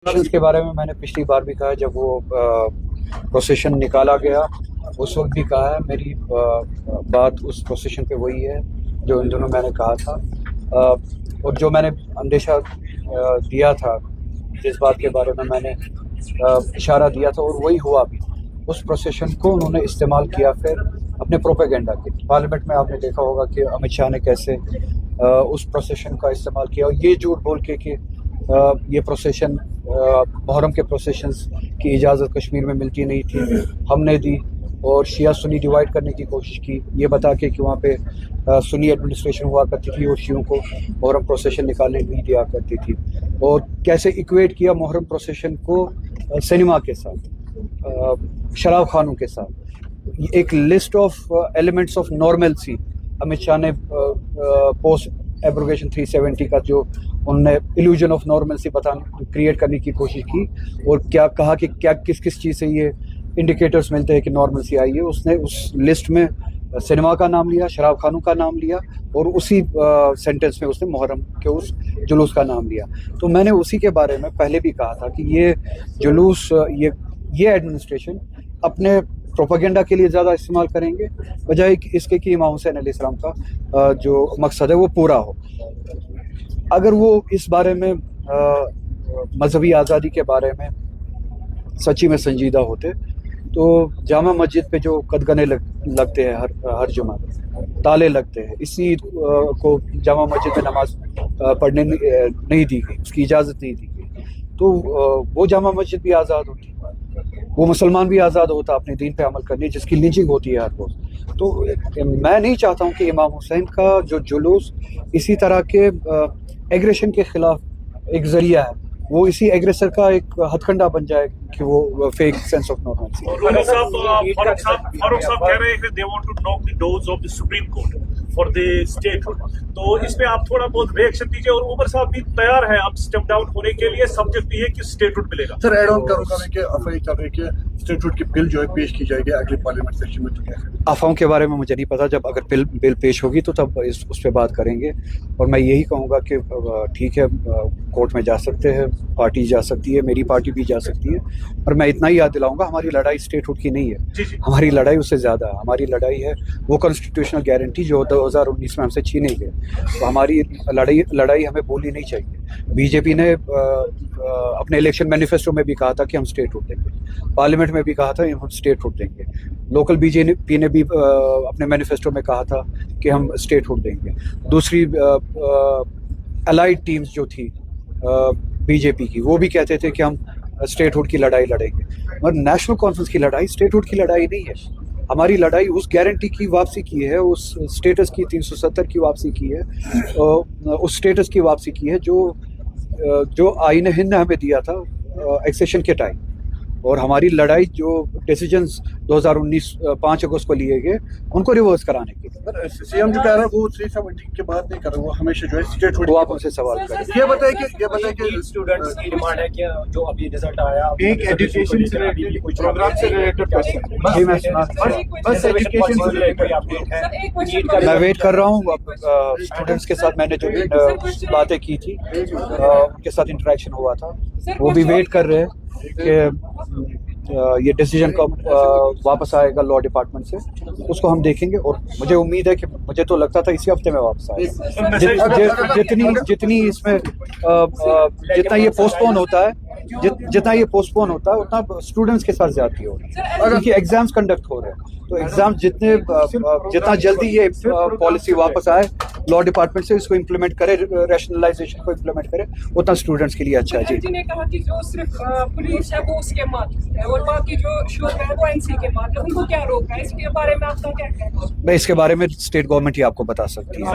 Procession के बारे में मैंने पिछली बार भी कहा, जब वो प्रोसेशन निकाला गया उस वक्त भी कहा है। मेरी बात उस प्रोसेशन पे वही है जो इन दोनों मैंने कहा था, और जो मैंने अंदेशा दिया था, जिस बात के बारे में मैंने इशारा दिया था, और वही हुआ भी। उस प्रोसेशन को उन्होंने इस्तेमाल किया फिर अपने प्रोपेगेंडा के। पार्लियामेंट में आपने देखा होगा कि अमित शाह ने कैसे उस प्रोसेशन का इस्तेमाल किया, और ये झूठ बोल के कि ये प्रोसेशन मुहर्रम के प्रोसेशंस की इजाज़त कश्मीर में मिलती नहीं थी, हमने दी, और शिया सुन्नी डिवाइड करने की कोशिश की, ये बता के कि वहाँ पे सुन्नी एडमिनिस्ट्रेशन हुआ करती थी और शियों को मुहर्रम प्रोसेशन निकालने नहीं दिया करती थी, और कैसे इक्वेट किया मुहर्रम प्रोसेशन को सिनेमा के साथ, शराब खानों के साथ। एक list of elements of normalcy Amit Shah ने पोस्ट एब्रोगेशन 370 का जो उन्होंने इल्यूजन ऑफ नॉर्मलसी क्रिएट करने की कोशिश की, और क्या कहा कि क्या किस किस चीज़ से ये इंडिकेटर्स मिलते हैं कि नॉर्मलसी आई है। उसने उस लिस्ट में सिनेमा का नाम लिया, शराब खानों का नाम लिया, और उसी सेंटेंस में उसने मुहर्रम के उस जुलूस का नाम लिया। तो मैंने उसी के बारे में पहले भी कहा था कि ये जुलूस, ये एडमिनिस्ट्रेशन अपने प्रोपेगेंडा के लिए ज़्यादा इस्तेमाल करेंगे, बजाय इसके कि इमाम हुसैन अलैहिस्सलाम का जो मकसद है वो पूरा हो। अगर वो इस बारे में मजहबी आज़ादी के बारे में सच्ची में संजीदा होते तो जामा मस्जिद पे जो कदगने लगते हैं हर जुमा, ताले लगते हैं, इसी को जामा मस्जिद में नमाज पढ़ने नहीं दी गई, उसकी इजाज़त नहीं दी गई, तो वो जामा मस्जिद भी आज़ाद होती, वो मुसलमान भी आज़ाद होता अपने दीन पे अमल करने, जिसकी लिंचिंग होती है हर रोज़। तो मैं नहीं चाहता हूँ कि इमाम हुसैन का जो जुलूस इसी तरह के एग्रेशन के ख़िलाफ़ एक ज़रिया है, वो इसी एग्रेसर का एक हथकंडा बन जाए कि वो fake sense of normalcy. Farooq साहब कह रहे हैं कि they want to knock the doors of the Supreme Court for the statehood, तो इस पे आप थोड़ा बहुत रिएक्शन दीजिए। और उमर साहब भी तैयार है अब स्टेप डाउन होने के लिए, सब्जेक्ट भी है कि स्टेटहुड मिलेगा। सर एड ऑन करूंगा मैं कि अफवाह चल रही है कि स्टेटहुड की बिल जो है पेश की जाएगी अगले पार्लियामेंट सेशन में, तो कैसे? अफवाहों के बारे में मुझे नहीं पता, जब अगर बिल पेश होगी तो तब उस पर बात करेंगे। और मैं यही कहूँगा कि ठीक है, कोर्ट में जा सकते हैं, पार्टी जा सकती है, मेरी पार्टी भी जा सकती है, पर मैं इतना ही याद दिलाऊंगा, हमारी लड़ाई स्टेटहुड की नहीं है, हमारी लड़ाई उससे ज़्यादा है। हमारी लड़ाई है वो कॉन्स्टिट्यूशनल गारंटी जो 2019 में हमसे छीनी गई। तो हमारी लड़ाई हमें भूलनी नहीं चाहिए। बीजेपी ने अपने इलेक्शन मैनिफेस्टो में भी कहा था कि हम स्टेटहुड देंगे, पार्लियामेंट में भी कहा था हम स्टेटहुड देंगे, लोकल बीजेपी ने भी अपने मैनिफेस्टो में कहा था कि हम स्टेटहुड देंगे। दूसरी अलाइड टीम्स जो थी बीजेपी की, वो भी कहते थे कि हम स्टेटहुड की लड़ाई लड़ेंगे, मगर नेशनल कॉन्फ्रेंस की लड़ाई स्टेटहुड की लड़ाई नहीं है। हमारी लड़ाई उस गारंटी की वापसी की है, उस स्टेटस की 370 की वापसी की है, उस स्टेटस की वापसी की है जो आईन हिंद ने हमें दिया था एक्सेशन के टाइम। और हमारी लड़ाई जो डिसीजंस 2019 5 अगस्त को लिए गए उनको रिवर्स कराने के लिए। सीएम जो कह रहा है वो 370 की बात नहीं कर रहा, वो हमेशा जो है स्टेटहुड। वो आप उनसे सवाल करें। ये बताइए कि स्टूडेंट्स की डिमांड है कि जो अभी रिजल्ट आया एक एजुकेशन से रिलेटेड प्रोग्राम से रिलेटेड क्वेश्चन। जी मैं सुना, बस एजुकेशन से रिलेटेड मैं वेट कर रहा हूँ। स्टूडेंट्स के साथ मैंने जो बातें की थी, उनके साथ इंटरेक्शन हुआ था, वो भी वेट कर रहे हैं कि ये डिसीजन कब वापस आएगा लॉ डिपार्टमेंट से, उसको हम देखेंगे। और मुझे उम्मीद है कि, मुझे तो लगता था इसी हफ्ते में वापस आएगा। जितनी इसमें जितना ये पोस्टपोन होता है, जितना ये पोस्टपोन होता है उतना स्टूडेंट्स के साथ ज्यादती हो रही है, क्योंकि एग्जाम्स कंडक्ट हो रहे हैं। तो एग्जाम जितना जल्दी ये पॉलिसी वापस आए लॉ डिपार्टमेंट से, इसको इम्प्लीमेंट करे, रैशनलाइजेशन को इम्प्लीमेंट करे, उतना स्टूडेंट्स के लिए अच्छा है। जी ने कहा कि जो सिर्फ पुलिस है वो उसके मात्र है और बाकी जो शोर है वो एनसी के मात्र, उनको क्या रोका है, इसके बारे में आपका क्या कहना है? मैं इसके बारे में स्टेट गवर्नमेंट ही आपको बता सकती है।